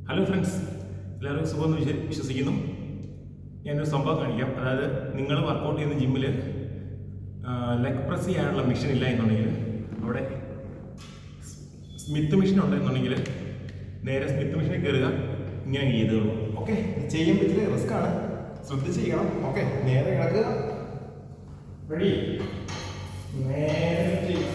Hello friends, എല്ലാവർക്കും സുഖമെന്ന് വിശ്വസിക്കുന്നു. ഞാനൊരു സംഭവം കാണിക്കാം. അതായത് നിങ്ങൾ വർക്കൗട്ട് ചെയ്യുന്ന ജിമ്മിൽ ലെഗ് പ്രസ് ചെയ്യാനുള്ള മെഷീൻ ഇല്ല എന്നുണ്ടെങ്കിൽ അവിടെ സ്മിത്ത് മെഷീൻ ഉണ്ടെന്നുണ്ടെങ്കിൽ നേരെ സ്മിത്ത് മെഷീനിൽ കയറുക, ഇങ്ങനെ ചെയ്തോളൂ. ഓക്കെ, ചെയ്യുമ്പോൾ ഇച്ചിരി റിസ്ക് ആണ്, ശ്രദ്ധിച്ച് ചെയ്യണം. ഓക്കെ, നേരെ കിടക്കുക, റെഡി, നേരെ ചെയ്യുക.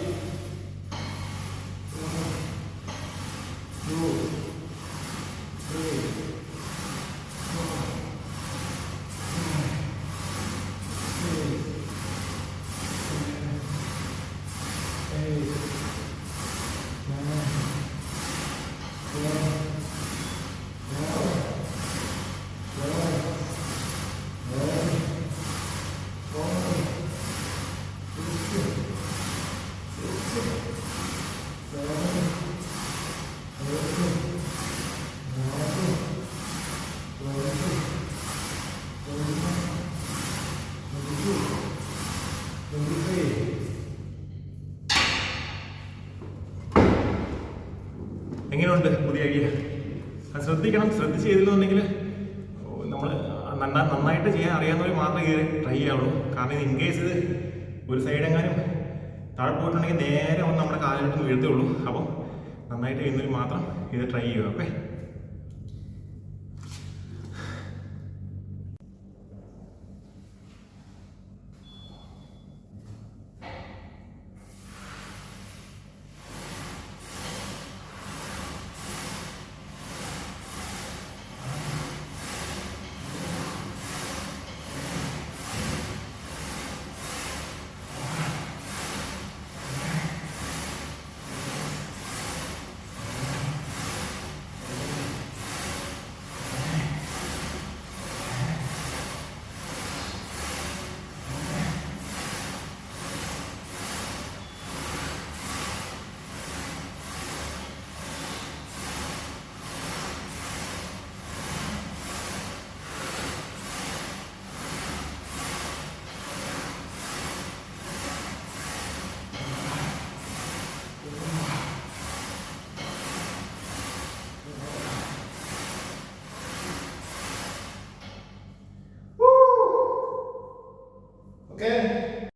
എങ്ങനെയുണ്ട് പുതിയ ഐഡിയ? അത് ശ്രദ്ധിക്കണം. ശ്രദ്ധിച്ച് ചെയ്തില്ലെന്നുണ്ടെങ്കിൽ നമ്മൾ നന്നായിട്ട് ചെയ്യാൻ അറിയാവുന്നവർ മാത്രമേ ഇത് ട്രൈ ചെയ്യാവുള്ളൂ. കാരണം ഇത് ഇൻകേസ് ഇത് ഒരു സൈഡെങ്ങാനും താഴെ പോയിട്ടുണ്ടെങ്കിൽ നേരെ ഒന്ന് നമ്മുടെ കാലിലോട്ട് വീഴ്ത്തുള്ളൂ. അപ്പോൾ നന്നായിട്ട് ചെയ്യുന്നവർ മാത്രം ഇത് ട്രൈ ചെയ്യുക. Okay, okay.